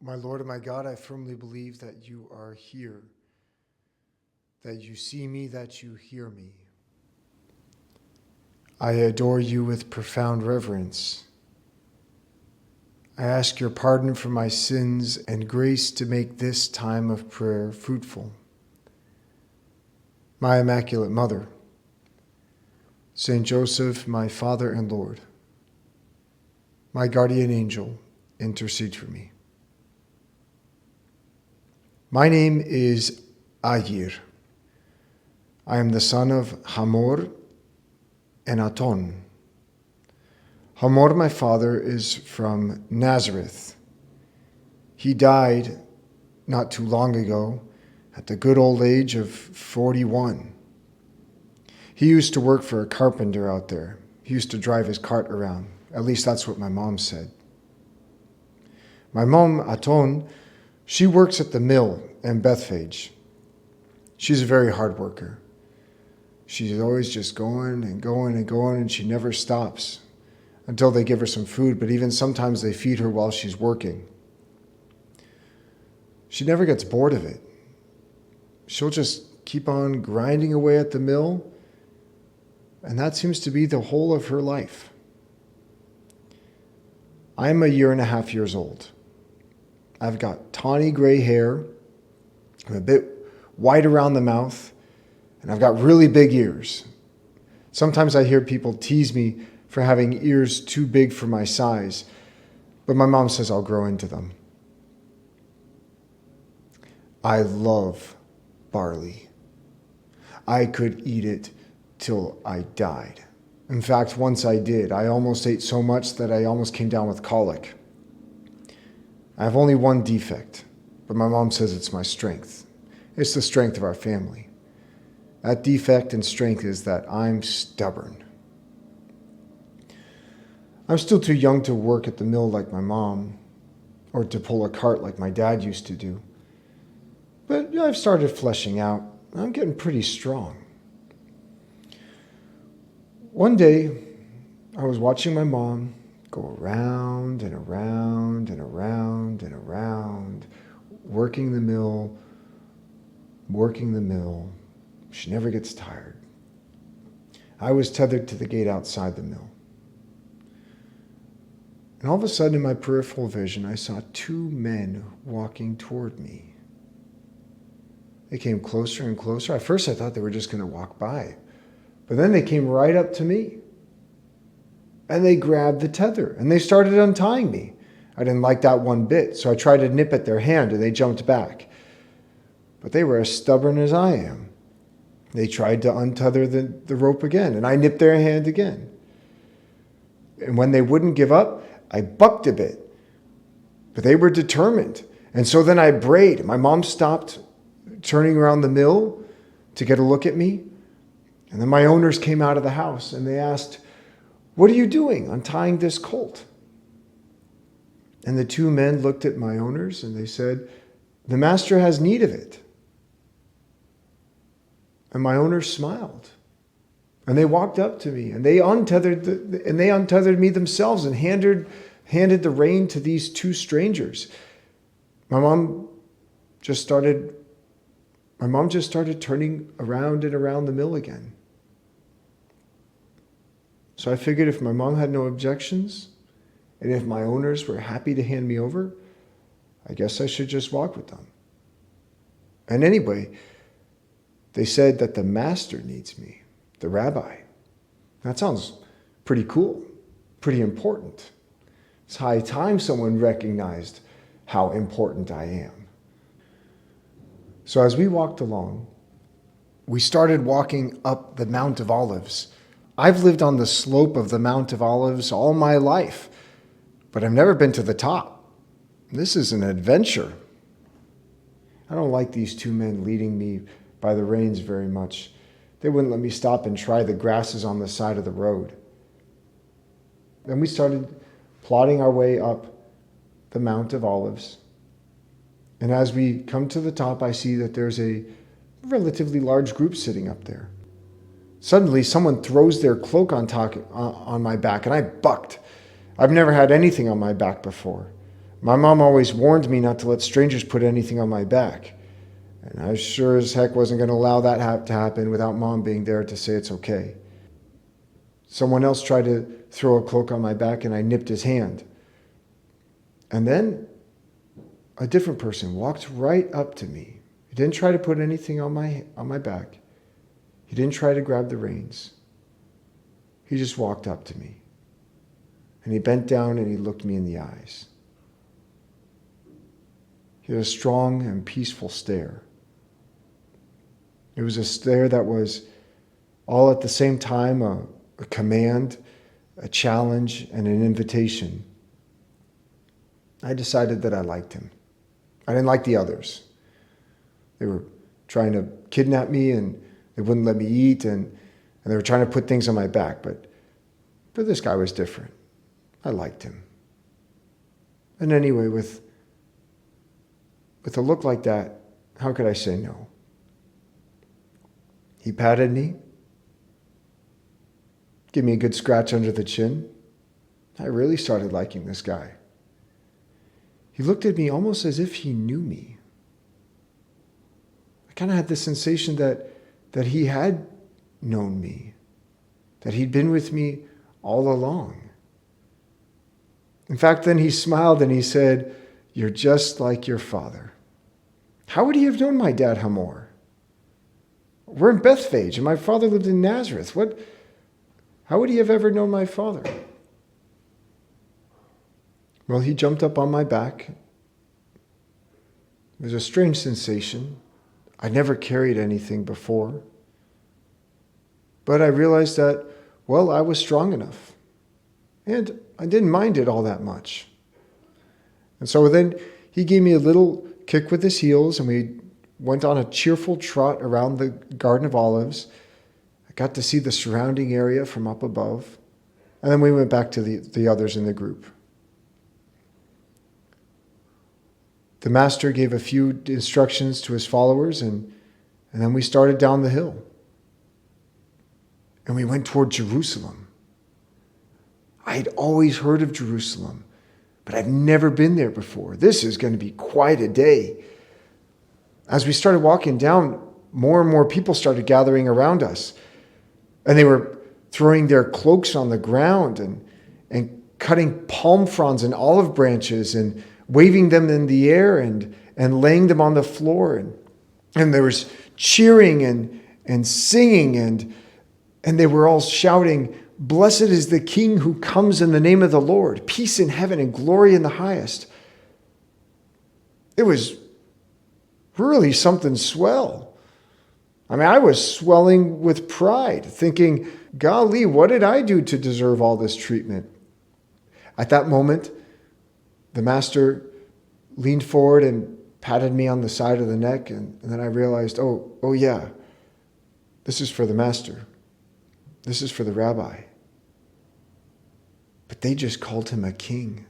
My Lord and my God, I firmly believe that you are here, that you see me, that you hear me. I adore you with profound reverence. I ask your pardon for my sins and grace to make this time of prayer fruitful. My Immaculate Mother, Saint Joseph, my Father and Lord, my guardian angel, intercede for me. My name is Ayir. I am the son of Hamor and Aton. Hamor, my father, is from Nazareth. He died not too long ago at the good old age of 41. He used to work for a carpenter out there. He used to drive his cart around. At least that's what my mom said. My mom, Aton, she works at the mill in Bethphage. She's a very hard worker. She's always just going and going and going, and she never stops until they give her some food, but even sometimes they feed her while she's working. She never gets bored of it. She'll just keep on grinding away at the mill, and that seems to be the whole of her life. I'm a year and a half years old. I've got tawny gray hair. I'm a bit white around the mouth, and I've got really big ears. Sometimes I hear people tease me for having ears too big for my size, but my mom says I'll grow into them. I love barley. I could eat it till I died. In fact, once I did. I almost ate so much that I almost came down with colic. I have only one defect, but my mom says it's my strength. It's the strength of our family. That defect and strength is that I'm stubborn. I'm still too young to work at the mill like my mom, or to pull a cart like my dad used to do. But I've started fleshing out. I'm getting pretty strong. One day, I was watching my mom go around and around and around and around, working the mill. She never gets tired. I was tethered to the gate outside the mill. And all of a sudden in my peripheral vision, I saw two men walking toward me. They came closer and closer. At first I thought they were just going to walk by. But then they came right up to me. And they grabbed the tether and they started untying me. I didn't like that one bit, so I tried to nip at their hand and they jumped back. But they were as stubborn as I am. They tried to untether the rope again, and I nipped their hand again. And when they wouldn't give up, I bucked a bit. But they were determined. And so then I brayed. My mom stopped turning around the mill to get a look at me. And then my owners came out of the house and they asked, "What are you doing untying this colt?" And the two men looked at my owners and they said, "The master has need of it." And my owners smiled. And they walked up to me and they untethered me themselves and handed the rein to these two strangers. My mom just started turning around and around the mill again. So I figured if my mom had no objections, and if my owners were happy to hand me over, I guess I should just walk with them. And anyway, they said that the master needs me, the rabbi. That sounds pretty cool, pretty important. It's high time someone recognized how important I am. So as we walked along, we started walking up the Mount of Olives. I've lived on the slope of the Mount of Olives all my life, but I've never been to the top. This is an adventure. I don't like these two men leading me by the reins very much. They wouldn't let me stop and try the grasses on the side of the road. Then we started plodding our way up the Mount of Olives. And as we come to the top, I see that there's a relatively large group sitting up there. Suddenly, someone throws their cloak on my back, and I bucked. I've never had anything on my back before. My mom always warned me not to let strangers put anything on my back. And I sure as heck wasn't going to allow that to happen without Mom being there to say it's okay. Someone else tried to throw a cloak on my back and I nipped his hand. And then a different person walked right up to me. He didn't try to put anything on my back. He didn't try to grab the reins. He just walked up to me. And he bent down and he looked me in the eyes. He had a strong and peaceful stare. It was a stare that was all at the same time a command, a challenge, and an invitation. I decided that I liked him. I didn't like the others. They were trying to kidnap me and they wouldn't let me eat and they were trying to put things on my back. But this guy was different. I liked him. And anyway, with a look like that, how could I say no? He patted me, gave me a good scratch under the chin. I really started liking this guy. He looked at me almost as if he knew me. I kind of had the sensation that he had known me, that he'd been with me all along. In fact, then he smiled and he said, "You're just like your father." How would he have known my dad, Hamor? We're in Bethphage and my father lived in Nazareth. How would he have ever known my father? Well, he jumped up on my back. It was a strange sensation. I'd never carried anything before. But I realized that, well, I was strong enough. And I didn't mind it all that much. And so then he gave me a little kick with his heels and we went on a cheerful trot around the Garden of Olives. I got to see the surrounding area from up above. And then we went back to the others in the group. The master gave a few instructions to his followers and then we started down the hill. And we went toward Jerusalem. I had always heard of Jerusalem, but I've never been there before. This is going to be quite a day. As we started walking down, more and more people started gathering around us. And they were throwing their cloaks on the ground and cutting palm fronds and olive branches and waving them in the air and laying them on the floor. And there was cheering and singing and they were all shouting, "Blessed is the King who comes in the name of the Lord, peace in heaven and glory in the highest." It was really something swell. I mean, I was swelling with pride, thinking, golly, what did I do to deserve all this treatment? At that moment, the master leaned forward and patted me on the side of the neck, and then I realized, oh yeah, this is for the master. This is for the rabbi. But they just called him a king.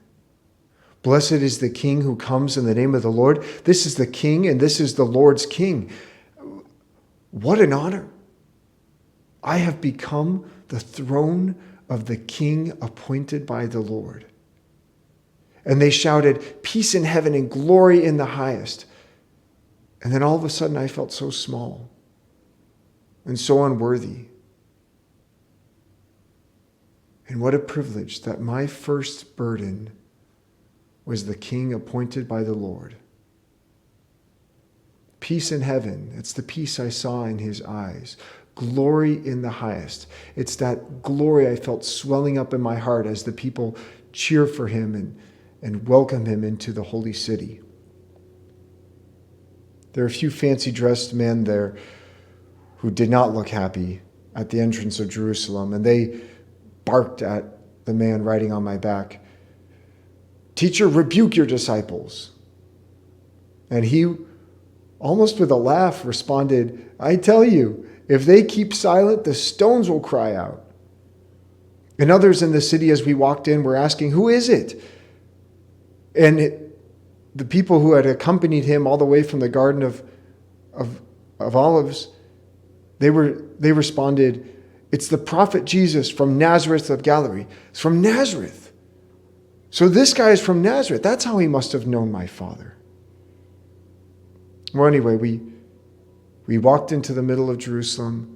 Blessed is the King who comes in the name of the Lord. This is the King and this is the Lord's King. What an honor. I have become the throne of the King appointed by the Lord. And they shouted, "Peace in heaven and glory in the highest." And then all of a sudden I felt so small and so unworthy. And what a privilege that my first burden was the King appointed by the Lord. Peace in heaven, it's the peace I saw in his eyes. Glory in the highest. It's that glory I felt swelling up in my heart as the people cheer for him and welcome him into the holy city. There are a few fancy dressed men there who did not look happy at the entrance of Jerusalem, and they barked at the man riding on my back. "Teacher, rebuke your disciples." And he, almost with a laugh, responded, "I tell you, if they keep silent, the stones will cry out." And others in the city, as we walked in, were asking, "Who is it?" And the people who had accompanied him all the way from the Garden of Olives, they responded, "It's the prophet Jesus from Nazareth of Galilee." It's from Nazareth. So this guy is from Nazareth. That's how he must have known my father. Well, anyway, we walked into the middle of Jerusalem,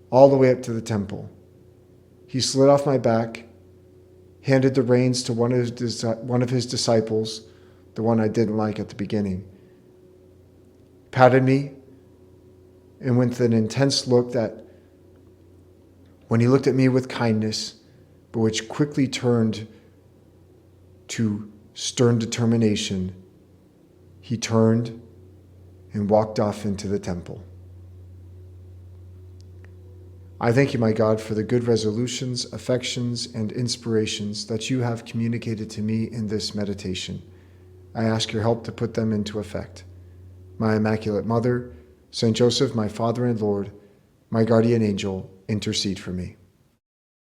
all the way up to the temple. He slid off my back, handed the reins to one of his disciples, the one I didn't like at the beginning, patted me, and with an intense look that, when he looked at me with kindness, but which quickly turned to stern determination, he turned and walked off into the temple. I thank you, my God, for the good resolutions, affections, and inspirations that you have communicated to me in this meditation. I ask your help to put them into effect. My Immaculate Mother, Saint Joseph, my Father and Lord, my guardian angel, intercede for me.